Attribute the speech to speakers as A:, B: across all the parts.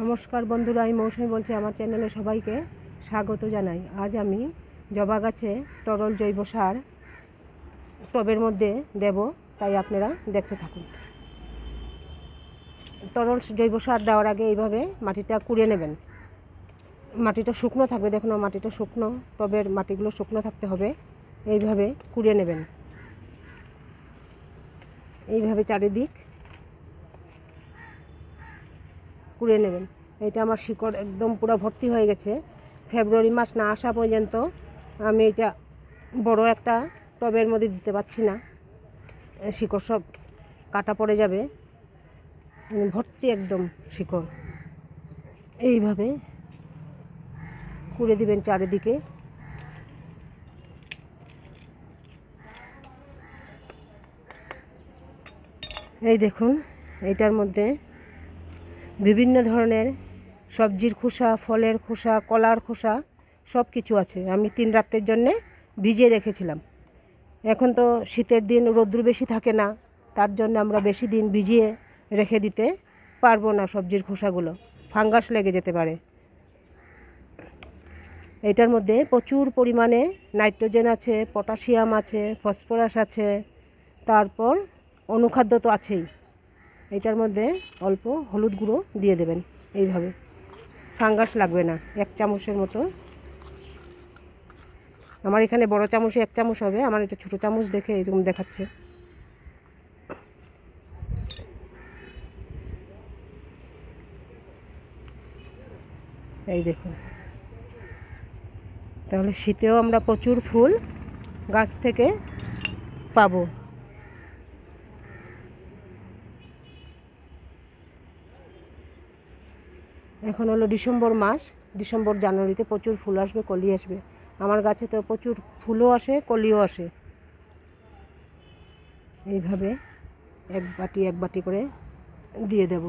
A: নমস্কার বন্ধুরা, আমি মৌসুমী বলছি। আমার চ্যানেলে সবাইকে স্বাগত জানাই। আজ আমি জবা গাছে তরল জৈব সার টবের মধ্যে দেব, তাই আপনারা দেখতে থাকুন। তরল জৈব সার দেওয়ার আগে এইভাবে মাটিটা কুড়িয়ে নেবেন। মাটিটা শুকনো থাকবে, দেখুন মাটিটা শুকনো, টবের মাটিগুলো শুকনো থাকতে হবে। এইভাবে কুড়িয়ে নেবেন, এইভাবে চারিদিক কুড়িয়ে নেবেন। এটা আমার শিকড় একদম পুরো ভর্তি হয়ে গেছে। ফেব্রুয়ারি মাস না আসা পর্যন্ত আমি এটা বড় একটা টবের মধ্যে দিতে পারছি না, শিকড় সব কাটা পড়ে যাবে। ভর্তি একদম শিকড়। এইভাবে কুড়ে দিবেন চারিদিকে। এই দেখুন, এইটার মধ্যে বিভিন্ন ধরনের সবজির খোসা, ফলের খোসা, কলার খোসা সব কিছু আছে। আমি 3 রাতের জন্যে ভিজিয়ে রেখেছিলাম। এখন তো শীতের দিন রোদ্দুর বেশি থাকে না, তার জন্য আমরা বেশি দিন ভিজিয়ে রেখে দিতে পারবো না। সবজির খোসাগুলো ফাঙ্গাস লেগে যেতে পারে। এটার মধ্যে প্রচুর পরিমাণে নাইট্রোজেন আছে, পটাশিয়াম আছে, ফসফরাস আছে, তারপর অনুখাদ্য তো আছেই। এটার মধ্যে অল্প হলুদ গুঁড়ো দিয়ে দেবেন, এইভাবে ফাঙ্গাস লাগবে না। 1 চামচের মতো। আমার এখানে বড় চামচে 1 চামচ হবে, আমার এটা ছোটো চামচ দেখে এরকম দেখাচ্ছে। এই দেখুন, তাহলে শীতেও আমরা প্রচুর ফুল গাছ থেকে পাবো। এখন হলো ডিসেম্বর মাস, ডিসেম্বর জানুয়ারিতে প্রচুর ফুল আসবে, কলি আসবে। আমার গাছে তো প্রচুর ফুলও আসে, কলিও আসে। এইভাবে এক বাটি করে দিয়ে দেব।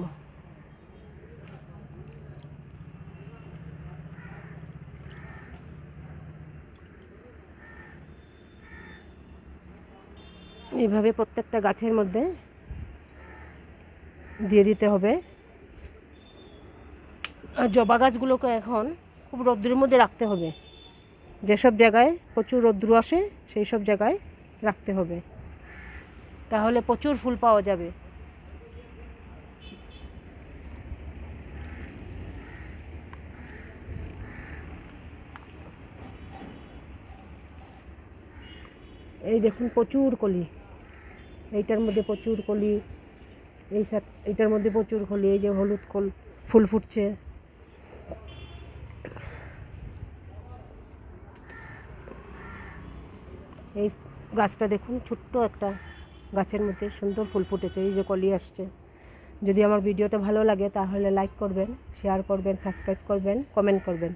A: এইভাবে প্রত্যেকটা গাছের মধ্যে দিয়ে দিতে হবে। আর জবা গাছগুলোকে এখন খুব রৌদ্রের মধ্যে রাখতে হবে। যেসব জায়গায় প্রচুর রৌদ্র আসে সেই সব জায়গায় রাখতে হবে, তাহলে প্রচুর ফুল পাওয়া যাবে। এই দেখুন প্রচুর কলি, এইটার মধ্যে প্রচুর কলি, এইটার মধ্যে প্রচুর কলি। এই যে হলুদ ফুল ফুটছে। এই গাছটা দেখুন, ছোট্ট একটা গাছের মধ্যে সুন্দর ফুল ফুটেছে, এই যে কলি আসছে। যদি আমার ভিডিওটা ভালো লাগে তাহলে লাইক করবেন, শেয়ার করবেন, সাবস্ক্রাইব করবেন, কমেন্ট করবেন।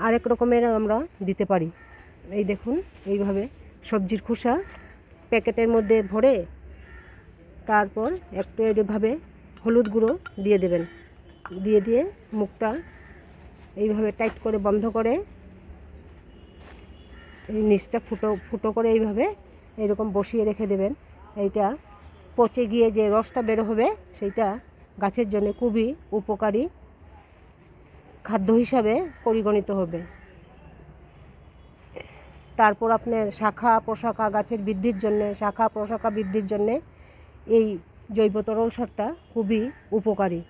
A: আরেক রকমের আমরা দিতে পারি। এই দেখুন, এইভাবে সবজির খোসা প্যাকেটের মধ্যে ভরে তারপর একটু এইভাবে হলুদ গুঁড়ো দিয়ে দেবেন। দিয়ে মুখটা এইভাবে টাইট করে বন্ধ করে এই নিচটা ফুটো করে এইভাবে এরকম বসিয়ে রেখে দেবেন। এইটা পচে গিয়ে যে রসটা বের হবে সেইটা গাছের জন্য খুবই উপকারী খাদ্য হিসাবে পরিগণিত হবে। তারপর আপনার শাখা প্রশাখা গাছের বৃদ্ধির জন্যে, শাখা প্রশাখা বৃদ্ধির জন্যে এই জৈব তরল সারটা খুবই উপকারী।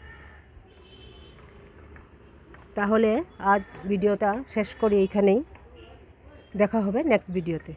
A: তাহলে আজ ভিডিওটা শেষ করি এইখানেই। দেখা হবে নেক্সট ভিডিওতে।